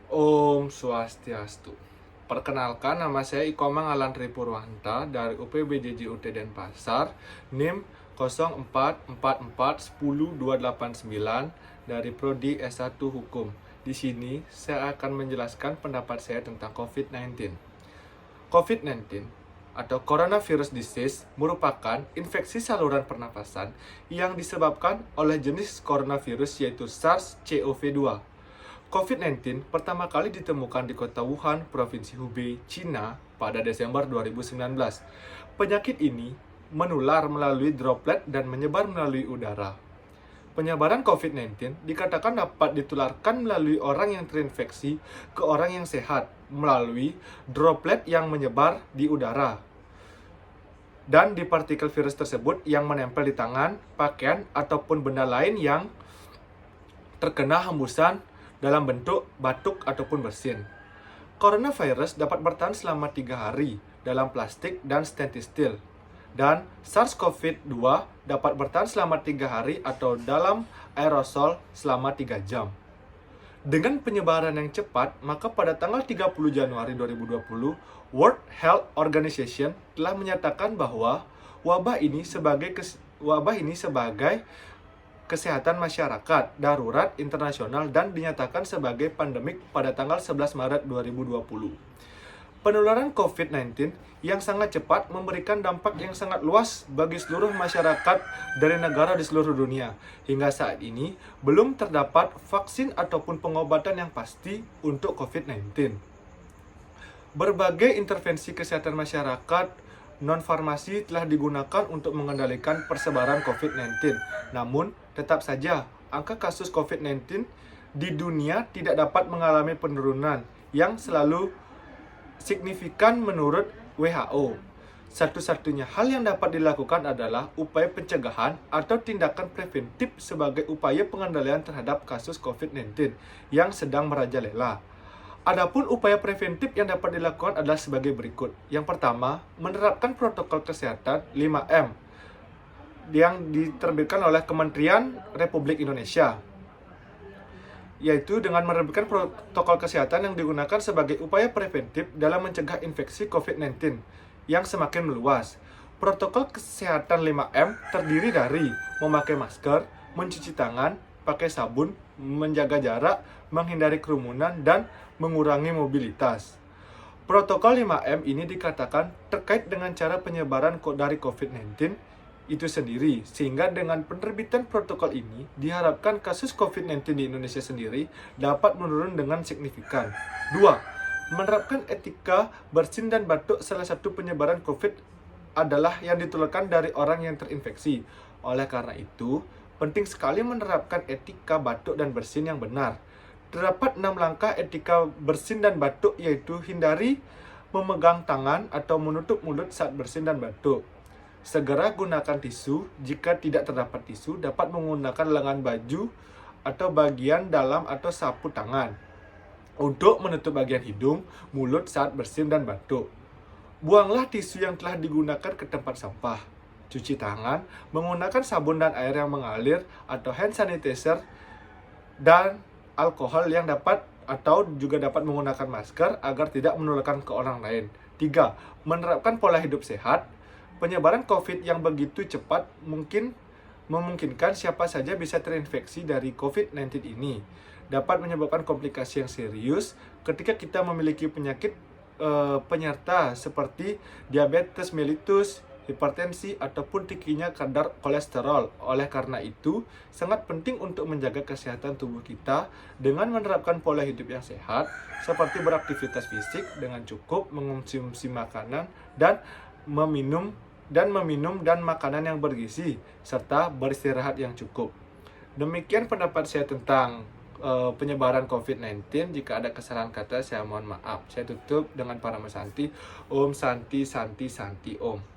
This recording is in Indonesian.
Om Swastiastu. Perkenalkan, nama saya Ikomang Alan Tripurwanta dari UPBJJ Denpasar, NIM 0444100289 dari Prodi S1 Hukum. Di sini saya akan menjelaskan pendapat saya tentang COVID-19. COVID-19 atau Coronavirus Disease merupakan infeksi saluran pernapasan yang disebabkan oleh jenis coronavirus yaitu SARS-CoV-2. COVID-19 pertama kali ditemukan di kota Wuhan, Provinsi Hubei, Cina pada Desember 2019. Penyakit ini menular melalui droplet dan menyebar melalui udara. Penyebaran COVID-19 dikatakan dapat ditularkan melalui orang yang terinfeksi ke orang yang sehat melalui droplet yang menyebar di udara dan di partikel virus tersebut yang menempel di tangan, pakaian, ataupun benda lain yang terkena hembusan dalam bentuk batuk ataupun bersin. Coronavirus dapat bertahan selama 3 hari dalam plastik dan stainless steel. Dan SARS-CoV-2 dapat bertahan selama 3 hari atau dalam aerosol selama 3 jam. Dengan penyebaran yang cepat, maka pada tanggal 30 Januari 2020, World Health Organization telah menyatakan bahwa wabah ini sebagai kesehatan masyarakat darurat internasional dan dinyatakan sebagai pandemik pada tanggal 11 Maret 2020. Penularan COVID-19 yang sangat cepat memberikan dampak yang sangat luas bagi seluruh masyarakat dari negara di seluruh dunia. Hingga saat ini, belum terdapat vaksin ataupun pengobatan yang pasti untuk COVID-19. Berbagai intervensi kesehatan masyarakat non-farmasi telah digunakan untuk mengendalikan persebaran COVID-19. Namun, tetap saja angka kasus COVID-19 di dunia tidak dapat mengalami penurunan yang selalu signifikan menurut WHO. Satu-satunya hal yang dapat dilakukan adalah upaya pencegahan atau tindakan preventif sebagai upaya pengendalian terhadap kasus COVID-19 yang sedang merajalela. Adapun upaya preventif yang dapat dilakukan adalah sebagai berikut. Yang pertama, menerapkan protokol kesehatan 5M yang diterbitkan oleh Kementerian Republik Indonesia, yaitu dengan menerbitkan protokol kesehatan yang digunakan sebagai upaya preventif dalam mencegah infeksi COVID-19 yang semakin meluas. Protokol kesehatan 5M terdiri dari memakai masker, mencuci tangan, pakai sabun, menjaga jarak, menghindari kerumunan, dan mengurangi mobilitas. Protokol 5M ini dikatakan terkait dengan cara penyebaran dari COVID-19 itu sendiri, sehingga dengan penerbitan protokol ini diharapkan kasus COVID-19 di Indonesia sendiri dapat menurun dengan signifikan. 2. Menerapkan etika bersin dan batuk. Salah satu penyebaran COVID adalah yang ditularkan dari orang yang terinfeksi. Oleh karena itu, penting sekali menerapkan etika batuk dan bersin yang benar. Terdapat 6 langkah etika bersin dan batuk, yaitu hindari memegang tangan atau menutup mulut saat bersin dan batuk. Segera gunakan tisu. Jika tidak terdapat tisu, dapat menggunakan lengan baju atau bagian dalam atau sapu tangan untuk menutup bagian hidung, mulut saat bersin dan batuk. Buanglah tisu yang telah digunakan ke tempat sampah. Cuci tangan menggunakan sabun dan air yang mengalir atau hand sanitizer dan alkohol yang dapat atau juga dapat menggunakan masker agar tidak menularkan ke orang lain. 3. Menerapkan pola hidup sehat. Penyebaran COVID yang begitu cepat memungkinkan siapa saja bisa terinfeksi dari COVID-19 ini. Dapat menyebabkan komplikasi yang serius ketika kita memiliki penyakit penyerta seperti diabetes mellitus, hipertensi, ataupun tingginya kadar kolesterol. Oleh karena itu, sangat penting untuk menjaga kesehatan tubuh kita dengan menerapkan pola hidup yang sehat, seperti beraktivitas fisik dengan cukup, mengonsumsi makanan dan meminum makanan yang bergizi, serta beristirahat yang cukup. Demikian pendapat saya tentang penyebaran COVID-19. Jika ada kesalahan kata, saya mohon maaf. Saya tutup dengan para Santi. Om Santi Santi Santi Om.